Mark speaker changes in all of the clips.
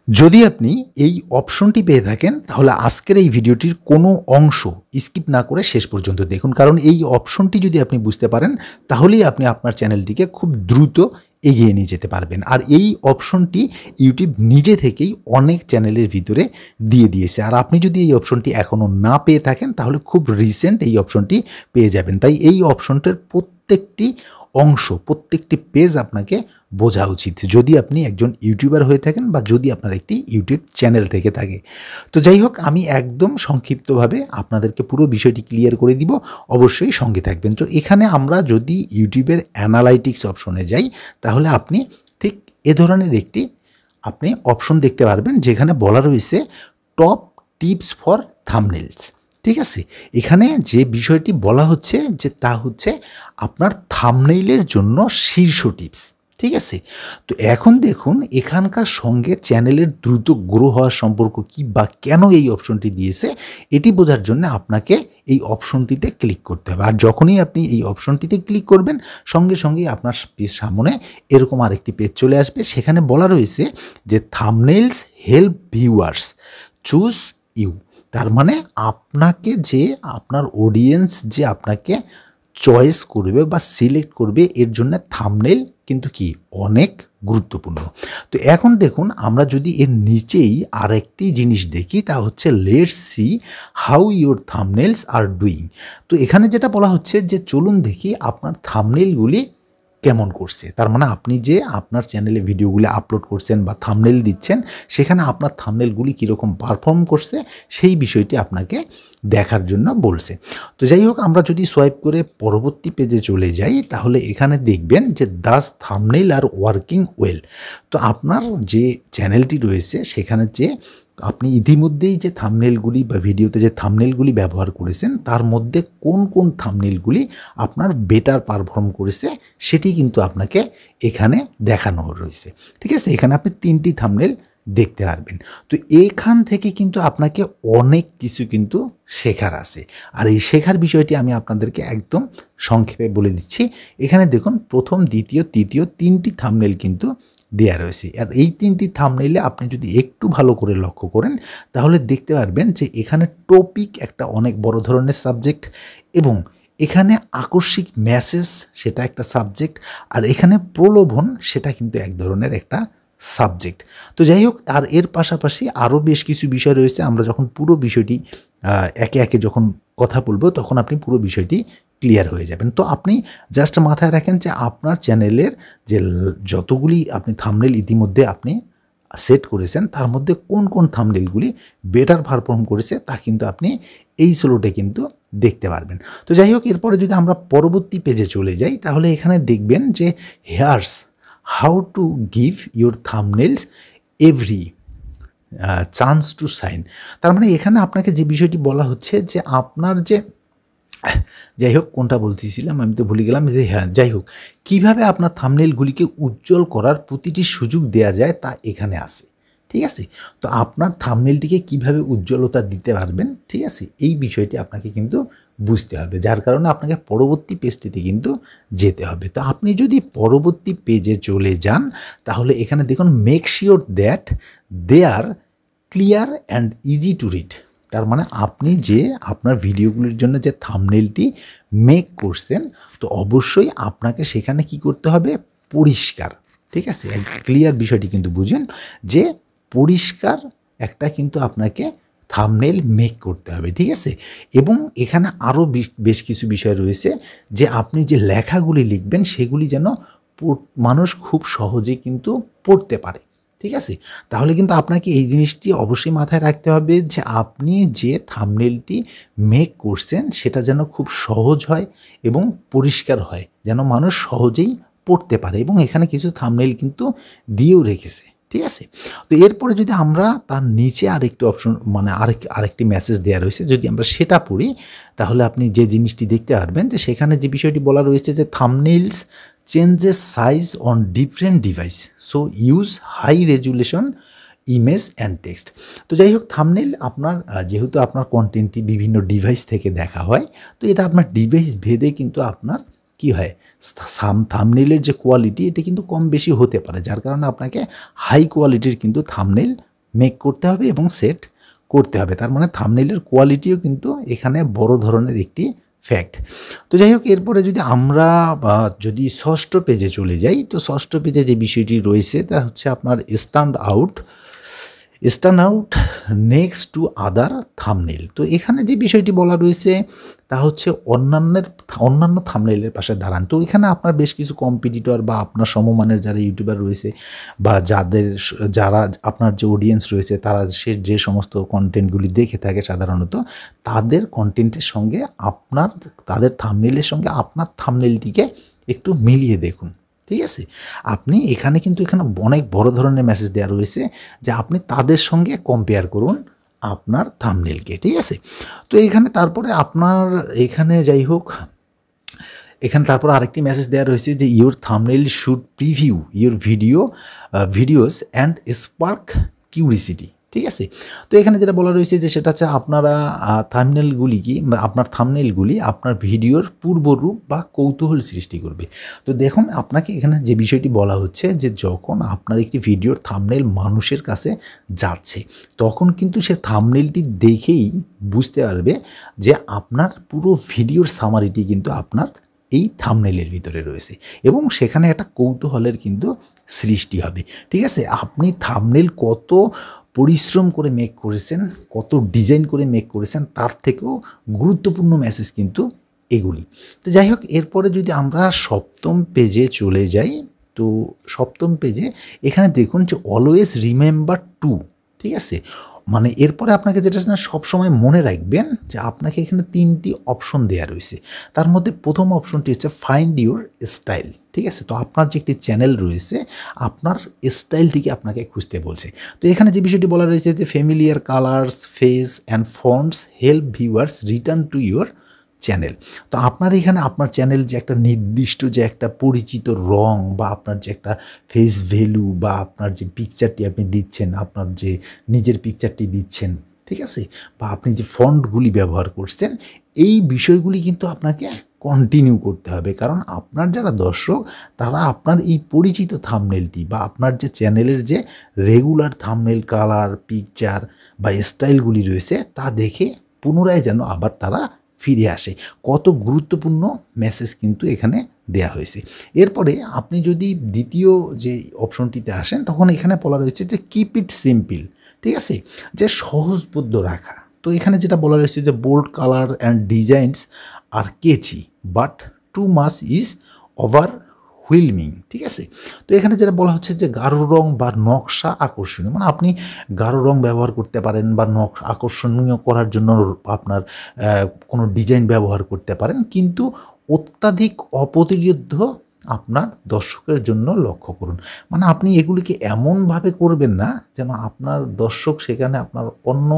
Speaker 1: যদি আপনি এই অপশনটি পেয়ে থাকেন তাহলে আজকের এই ভিডিওটির কোনো অংশ স্কিপ না করে শেষ পর্যন্ত দেখুন, কারণ এই অপশনটি যদি আপনি বুঝতে পারেন তাহলেই আপনি আপনার চ্যানেলটিকে খুব দ্রুত এগিয়ে নিয়ে যেতে পারবেন। আর এই অপশনটি ইউটিউব নিজে থেকেই অনেক চ্যানেলের ভিতরে দিয়ে দিয়েছে। আর আপনি যদি এই অপশনটি এখনও না পেয়ে থাকেন তাহলে খুব রিসেন্ট এই অপশনটি পেয়ে যাবেন। তাই এই অপশনটার প্রত্যেকটি অংশ, প্রত্যেকটি পেজ আপনাকে বোঝা উচিত যদি আপনি একজন ইউটিউবার হয়ে থাকেন বা যদি আপনার একটি ইউটিউব চ্যানেল থেকে থাকে। তো যাই হোক, আমি একদম সংক্ষিপ্তভাবে আপনাদেরকে পুরো বিষয়টি ক্লিয়ার করে দিব, অবশ্যই সঙ্গে থাকবেন। তো এখানে আমরা যদি ইউটিউবের অ্যানালাইটিক্স অপশনে যাই তাহলে আপনি ঠিক এ ধরনের একটি আপনি অপশন দেখতে পারবেন যেখানে বলা রয়েছে টপ টিপস ফর থাম্বনেইলস। ঠিক আছে, এখানে যে বিষয়টি বলা হচ্ছে যে তা হচ্ছে আপনার থাম্বনেইলের জন্য শীর্ষ টিপস। ঠিক আছে, তো এখন দেখুন এখানকার সঙ্গে চ্যানেলের দ্রুত গ্রো হওয়ার সম্পর্ক কি বা কেন এই অপশনটি দিয়েছে এটি বোঝার জন্য আপনাকে এই অপশনটিতে ক্লিক করতে হবে। আর যখনই আপনি এই অপশনটিতে ক্লিক করবেন সঙ্গে সঙ্গেই আপনার সামনে এরকম আরেকটি পেজ চলে আসবে। সেখানে বলা রয়েছে যে thumbnails help viewers choose you. তার মানে আপনাকে যে আপনার অডিয়েন্স যে আপনাকে চয়েস করবে বা সিলেক্ট করবে এর জন্য থাম্বনেইল কিন্তু কি অনেক গুরুত্বপূর্ণ। তো এখন দেখুন আমরা যদি এর নিচেই আরেকটি জিনিস দেখি তা হচ্ছে let's see how your থাম্বনেইলস are doing. তো এখানে যেটা বলা হচ্ছে যে চলুন দেখি আপনার থাম্বনেইলগুলি কেমন করছে। তার মানে আপনি যে আপনার চ্যানেলে ভিডিওগুলি আপলোড করছেন বা থাম্বনেইল দিচ্ছেন সেখানে আপনার থাম্বনেইলগুলি কীরকম পারফর্ম করছে সেই বিষয়টি আপনাকে দেখার জন্য বলছে। তো যাই হোক, আমরা যদি সোয়াইপ করে পরবর্তী পেজে চলে যাই তাহলে এখানে দেখবেন যে Das thumbnail are working well. তো আপনার যে চ্যানেলটি রয়েছে সেখানে যে আপনি ইতিমধ্যেই যে থাম্বনেইলগুলি বা ভিডিওতে যে থাম্বনেইলগুলি ব্যবহার করেছেন তার মধ্যে কোন কোন থাম্বনেইলগুলি আপনার বেটার পারফর্ম করেছে সেটি কিন্তু আপনাকে এখানে দেখানো রয়েছে। ঠিক আছে, এখানে আপনি 3টি থাম্বনেইল দেখতে পারবেন। তো এখান থেকে কিন্তু আপনাকে অনেক কিছু কিন্তু শেখার আছে। আর এই শেখার বিষয়টি আমি আপনাদেরকে একদম সংক্ষেপে বলে দিচ্ছি। এখানে দেখুন প্রথম, দ্বিতীয়, তৃতীয় 3টি থাম্বনেইল কিন্তু দেয়া রয়েছে। আর এই 3টি থাম্বনেইলে আপনি যদি একটু ভালো করে লক্ষ্য করেন তাহলে দেখতে পারবেন যে এখানে টপিক একটা অনেক বড় ধরনের সাবজেক্ট এবং এখানে আকস্মিক মেসেজ সেটা একটা সাবজেক্ট, আর এখানে প্রলোভন সেটা কিন্তু এক ধরনের একটা সাবজেক্ট। তো যাই হোক, আর এর পাশাপাশি আরও বেশ কিছু বিষয় রয়েছে। আমরা যখন পুরো বিষয়টি একে একে যখন কথা বলবো তখন আপনি পুরো বিষয়টি ক্লিয়ার হয়ে যাবেন। তো আপনি জাস্ট মাথায় রাখেন যে আপনার চ্যানেলের যে যতগুলি আপনি থাম্বনেইল ইতিমধ্যে আপনি সেট করেছেন তার মধ্যে কোন কোন থাম্বনেইলগুলি বেটার পারফর্ম করেছে তা কিন্তু আপনি এই স্লোটে কিন্তু দেখতে পারবেন। তো যাই হোক, এরপরে যদি আমরা পরবর্তী পেজে চলে যাই তাহলে এখানে দেখবেন যে here's how to give your থাম্বনেইলস every chance to shine. তার মানে এখানে আপনাকে যে বিষয়টি বলা হচ্ছে যে আপনার যে যাই হোক কোনটা বলতেছিলাম আমি তো ভুলে গেলাম, যে হ্যাঁ যাই হোক কীভাবে আপনার থাম্বনেইলগুলিকে উজ্জ্বল করার প্রতিটি সুযোগ দেয়া যায় তা এখানে আছে। ঠিক আছে, তো আপনার থাম্বনেইলটিকে কিভাবে উজ্জ্বলতা দিতে পারবেন, ঠিক আছে, এই বিষয়টি আপনাকে কিন্তু বুঝতে হবে, যার কারণে আপনাকে পরবর্তী পেজটিতে কিন্তু যেতে হবে। তো আপনি যদি পরবর্তী পেজে চলে যান তাহলে এখানে দেখুন make sure that they are clear and easy to read. তার মানে আপনি যে আপনার ভিডিওগুলির জন্য যে থাম্বনেইলটি মেক করছেন তো অবশ্যই আপনাকে সেখানে কি করতে হবে, পরিষ্কার। ঠিক আছে, ক্লিয়ার বিষয়টি কিন্তু বুঝেন যে পরিষ্কার একটা কিন্তু আপনাকে থাম্বনেইল মেক করতে হবে। ঠিক আছে, এবং এখানে আরও বেশ কিছু বিষয় রয়েছে যে আপনি যে লেখাগুলি লিখবেন সেগুলি যেন মানুষ খুব সহজে কিন্তু পড়তে পারে। ঠিক আছে, তাহলে কিন্তু আপনাকে এই জিনিসটি অবশ্যই মাথায় রাখতে হবে যে আপনি যে থাম্বনেইলটি মেক করছেন সেটা যেন খুব সহজ হয় এবং পরিষ্কার হয়, যেন মানুষ সহজেই পড়তে পারে। এবং এখানে কিছু থাম্বনেইল কিন্তু দিয়েও রেখেছে। ঠিক আছে, তো এরপরে যদি আমরা তার নিচে আরেকটি অপশন মানে আরেকটি মেসেজ দেওয়া রয়েছে, যদি আমরা সেটা পড়ি তাহলে আপনি যে জিনিসটি দেখতে পারবেন যে সেখানে যে বিষয়টি বলা রয়েছে যে thumbnails changes size on different device, so use high resolution image and text. তো যাই হোক, থাম্বনেইল আপনার যেহেতু আপনার কন্টেন্টটি বিভিন্ন ডিভাইস থেকে দেখা হয় তো এটা আপনার ডিভাইস ভেদে কিন্তু আপনার কি হয়, থাম্বনেইলের যে কোয়ালিটি এটা কিন্তু কম বেশি হতে পারে, যার কারণে আপনাকে হাই কোয়ালিটির কিন্তু থাম্বনেইল মেক করতে হবে এবং সেট করতে হবে। তার মানে থাম্বনেইলের কোয়ালিটিও কিন্তু এখানে বড় ধরনের একটি ফ্যাক্ট। তো যাই হোক, এরপরে যদি আমরা যদি ষষ্ঠ পেজে চলে যাই, তো ষষ্ঠ পেজে যে বিষয়টি রয়েছে তা হচ্ছে আপনার stand out next to other thumbnail. তো এখানে যে বিষয়টি বলা রয়েছে তা হচ্ছে অন্যান্য থাম্বনেইলের পাশে দাঁড়ান। তো এখানে আপনার বেশ কিছু কম্পিটিটর বা আপনার সমমানের যারা ইউটিউবার রয়েছে বা যারা আপনার যে অডিয়েন্স রয়েছে তারা যে সমস্ত কন্টেন্টগুলি দেখে থাকে সাধারণত, তাদের কন্টেন্টের সঙ্গে তাদের থাম্বনেইলের সঙ্গে আপনার থাম্বনেইলটিকে একটু মিলিয়ে দেখুন। ঠিক আছে, আপনি এখানে অনেক বড় ধরনের মেসেজ দেওয়া রয়েছে যে আপনি তাদের সঙ্গে কম্পেয়ার করুন আপনার থাম্বনেইলকে। ঠিক আছে, তো এখানে তারপরে আপনার এখানে যাই হোক, এখানে তারপর আরেকটি মেসেজ দেওয়া রয়েছে যে your thumbnail should preview your videos and spark curiosity. ঠিক আছে, তো এখানে যেটা বলা রয়েছে যে সেটা হচ্ছে আপনার থাম্বনেইলগুলি আপনার ভিডিওর পূর্বরূপ বা কৌতূহল সৃষ্টি করবে। তো দেখুন, আপনাকে এখানে যে বিষয়টি বলা হচ্ছে যে যখন আপনার একটি ভিডিওর থাম্বনেইল মানুষের কাছে যাচ্ছে, তখন কিন্তু সে থাম্বনেইলটি দেখেই বুঝতে পারবে যে আপনার পুরো ভিডিওর সামারিটি কিন্তু আপনার এই থাম্বনেইলের ভিতরে রয়েছে এবং সেখানে একটা কৌতূহলের কিন্তু সৃষ্টি হবে। ঠিক আছে, আপনি থাম্বনেইল কত পরিশ্রম করে মেক করেছেন, কত ডিজাইন করে মেক করেছেন, তার থেকেও গুরুত্বপূর্ণ মেসেজ কিন্তু এগুলি। তো যাই হোক, এরপরে যদি আমরা সপ্তম পেজে চলে যাই, তো সপ্তম পেজে এখানে দেখুন যে অলওয়েজ রিমেম্বার টু। ঠিক আছে, মানে এরপরে আপনাকে যেটা সবসময় মনে রাখবেন যে আপনাকে এখানে 3টি অপশন দেওয়া রয়েছে। তার মধ্যে প্রথম অপশনটি হচ্ছে ফাইন্ড ইউর স্টাইল। ঠিক আছে, তো আপনার যে একটি চ্যানেল রয়েছে, আপনার স্টাইলটিকে আপনাকে খুঁজতে বলছে। তো এখানে যে বিষয়টি বলা রয়েছে যে familiar colours, face and fonts help viewers return to your channel. তো আপনার এখানে আপনার চ্যানেল যে একটা নির্দিষ্ট যে একটা পরিচিত রং বা আপনার যে একটা ফেস ভ্যালু বা আপনার যে পিকচারটি আপনি দিচ্ছেন, আপনার যে নিজের পিকচারটি দিচ্ছেন, ঠিক আছে, বা আপনি যে ফন্টগুলি ব্যবহার করছেন, এই বিষয়গুলি কিন্তু আপনাকে কন্টিনিউ করতে হবে। কারণ আপনার যারা দর্শক, তারা আপনার এই পরিচিত থাম্বনেইলটি বা আপনার যে চ্যানেলের যে রেগুলার থাম্বনেইল কালার, পিকচার বা স্টাইলগুলি রয়েছে তা দেখে পুনরায় যেন আবার তারা ফিরে আসে। কত গুরুত্বপূর্ণ মেসেজ কিন্তু এখানে দেয়া হয়েছে। এরপরে আপনি যদি দ্বিতীয় যে অপশনটিতে আসেন, তখন এখানে বলা রয়েছে যে কিপ ইট সিম্পল। ঠিক আছে, যে সহজবোধ্য রাখা। তো এখানে যেটা বলা রয়েছে যে বোল্ড কালার অ্যান্ড ডিজাইনস আর কেচি বাট টু মাচ ইজ ওভারহুইলমিং। ঠিক আছে, তো এখানে যেটা বলা হচ্ছে যে গাঢ় রং বা নকশা আকর্ষণীয়, মানে আপনি গাঢ় রং ব্যবহার করতে পারেন বা আকর্ষণীয় করার জন্য আপনার কোনো ডিজাইন ব্যবহার করতে পারেন, কিন্তু অত্যাধিক অপ্রতিরোধ্য আপনার দর্শকের জন্য লক্ষ্য করুন। মানে আপনি এগুলিকে এমনভাবে করবেন না যেন আপনার দর্শক সেখানে আপনার অন্য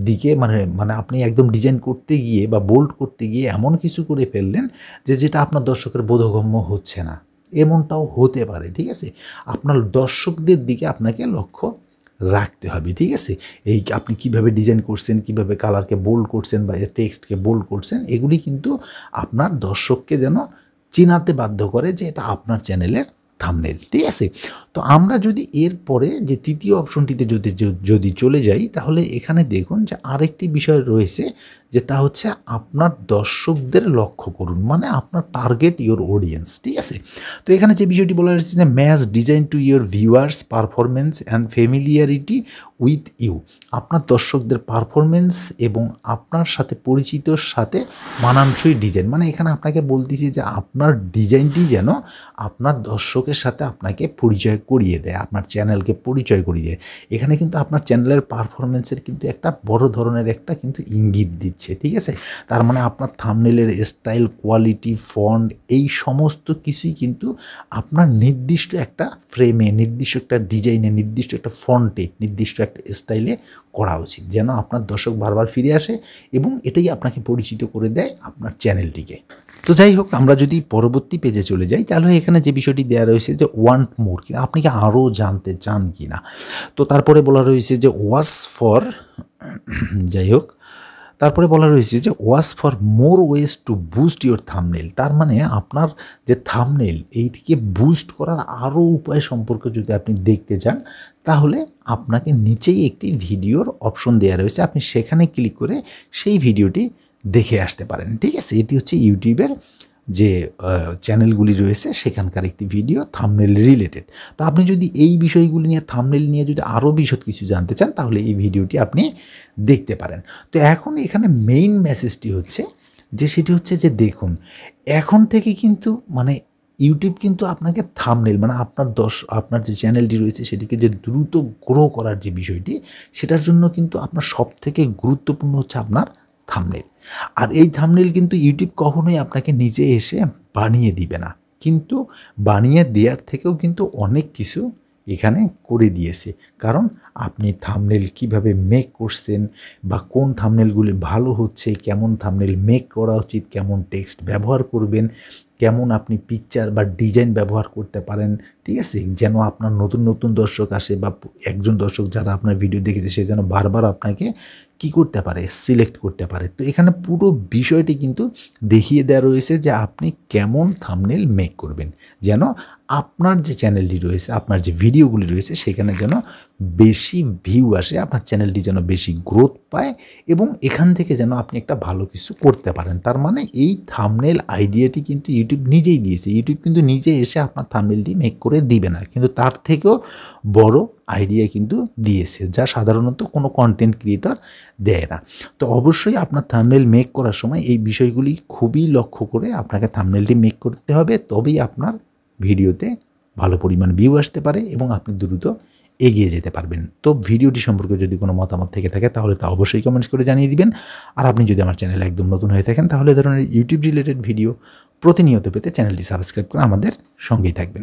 Speaker 1: দিকে মানে আপনি একদম ডিজাইন করতে গিয়ে বা বোল্ড করতে গিয়ে এমন কিছু করে ফেললেন যেটা আপনার দর্শকের বোধগম্য হচ্ছে না, এমনটাও হতে পারে। ঠিক আছে, আপনার দর্শকদের দিকে আপনাকে লক্ষ্য রাখতে হবে। ঠিক আছে, এই আপনি কিভাবে ডিজাইন করছেন, কিভাবে কালারকে বোল্ড করছেন বা টেক্সটকে বোল্ড করছেন, এগুলি কিন্তু আপনার দর্শককে যেন চিনাতে বাধ্য করে যে এটা আপনার চ্যানেলের থাম্বনেইল। ঠিক আছে, তো আমরা যদি এরপরে যে তৃতীয় অপশনটিতে যদি চলে যাই, তাহলে এখানে দেখুন যে আরেকটি বিষয় রয়েছে যে তা হচ্ছে আপনার দর্শকদের লক্ষ্য করুন, মানে আপনার টার্গেট ইউর অডিয়েন্স। ঠিক আছে, তো এখানে যে বিষয়টি বলা হয়েছে যে match design to your viewers performance and familiarity with you. আপনার দর্শকদের পারফরমেন্স এবং আপনার সাথে পরিচিতর সাথে মানানসই ডিজাইন, মানে এখানে আপনাকে বলতেছি যে আপনার ডিজাইনটি যেন আপনার দর্শকের সাথে আপনাকে পরিচয় করিয়ে দেয়, আপনার চ্যানেলকে পরিচয় করিয়ে দেয়। এখানে কিন্তু আপনার চ্যানেলের পারফরমেন্সের কিন্তু একটা বড় ধরনের একটা কিন্তু ইঙ্গিত দিচ্ছে। ঠিক আছে, তার মানে আপনার থাম্বনেইলের স্টাইল, কোয়ালিটি, ফন্ট, এই সমস্ত কিছুই কিন্তু আপনার নির্দিষ্ট একটা ফ্রেমে, নির্দিষ্ট একটা ডিজাইনে, নির্দিষ্ট একটা ফন্টে, নির্দিষ্ট একটা স্টাইলে করা উচিত, যেন আপনার দর্শক বারবার ফিরে আসে এবং এটাই আপনাকে পরিচিত করে দেয় আপনার চ্যানেলটিকে। তো যাই হোক, আমরা যদি পরবর্তী পেজে চলে যাই, তাহলে এখানে যে বিষয়টি দেওয়া রয়েছে যে ওয়ান্ট মোর, আপনি কি আরও জানতে চান কি না। তো তারপরে বলা রয়েছে যে ওয়াচ ফর, যাই হোক, তারপরে বলা রয়েছে যে watch for more ways to boost your thumbnail. তার মানে আপনার যে থাম্বনেল এইটিকে বুস্ট করার আরও উপায় সম্পর্কে যদি আপনি দেখতে চান, তাহলে আপনাকে নিচেই একটি ভিডিওর অপশন দেওয়া রয়েছে, আপনি সেখানে ক্লিক করে সেই ভিডিওটি দেখে আসতে পারেন। ঠিক আছে, এটি হচ্ছে ইউটিউবের যে চ্যানেলগুলি রয়েছে সেখানকার একটি ভিডিও থাম্বনেল রিলেটেড। তো আপনি যদি এই বিষয়গুলি নিয়ে, থাম্বনেল নিয়ে যদি আরও বিশদ কিছু জানতে চান, তাহলে এই ভিডিওটি আপনি দেখতে পারেন। তো এখন এখানে মেইন মেসেজটি হচ্ছে যে, সেটি হচ্ছে যে দেখুন, এখন থেকে কিন্তু মানে ইউটিউব কিন্তু আপনাকে থাম্বনেল মানে আপনার যে চ্যানেলটি রয়েছে সেটিকে যে দ্রুত গ্রো করার যে বিষয়টি, সেটার জন্য কিন্তু আপনার সবথেকে গুরুত্বপূর্ণ হচ্ছে আপনার থাম্বনেল। আর এই থাম্বনেল কিন্তু ইউটিউব কখনোই আপনাকে নিজে এসে বানিয়ে দিবে না, কিন্তু বানিয়ে দেওয়ার থেকেও কিন্তু অনেক কিছু এখানে করে দিয়েছে। কারণ আপনি থাম্বনেল কিভাবে মেক করছেন বা কোন থাম্বনেলগুলি ভালো হচ্ছে, কেমন থাম্বনেল মেক করা উচিত, কেমন টেক্সট ব্যবহার করবেন, কেমন আপনি পিকচার বা ডিজাইন ব্যবহার করতে পারেন, ঠিক আছে, যেন আপনার নতুন নতুন দর্শক আসে বা একজন দর্শক যারা আপনার ভিডিও দেখেছে সে যেন বারবার আপনাকে কি করতে পারে, সিলেক্ট করতে পারে। তো এখানে পুরো বিষয়টি কিন্তু দেখিয়ে দেওয়া রয়েছে যে আপনি কেমন থাম্বনেল মেক করবেন, যেন আপনার যে চ্যানেলটি রয়েছে, আপনার যে ভিডিওগুলি রয়েছে সেখানে যেন বেশি ভিউ আসে, আপনার চ্যানেলটি যেন বেশি গ্রোথ পায় এবং এখান থেকে যেন আপনি একটা ভালো কিছু করতে পারেন। তার মানে এই থাম্বনেল আইডিয়াটি কিন্তু ইউটিউব নিজেই দিয়েছে। ইউটিউব কিন্তু নিজে এসে আপনার থাম্বনেলটি মেক করে দিবে না, কিন্তু তার থেকেও বড় আইডিয়া কিন্তু দিয়েছে, যা সাধারণত কোনো কন্টেন্ট ক্রিয়েটর দেয় না। তো অবশ্যই আপনার থাম্বনেল মেক করার সময় এই বিষয়গুলি খুবই লক্ষ্য করে আপনাকে থাম্বনেলটি মেক করতে হবে, তবেই আপনার ভিডিওতে ভালো পরিমাণ ভিউ আসতে পারে এবং আপনি দ্রুত এগিয়ে যেতে পারবেন। তো ভিডিওটি সম্পর্কে যদি কোনো মতামত থেকে থাকে তাহলে তা অবশ্যই কমেন্টস করে জানিয়ে দিবেন। আর আপনি যদি আমার চ্যানেলে একদম নতুন হয়ে থাকেন তাহলে এ ধরনের ইউটিউব রিলেটেড ভিডিও প্রতিনিয়ত পেতে চ্যানেলটি সাবস্ক্রাইব করে আমাদের সঙ্গেই থাকবেন।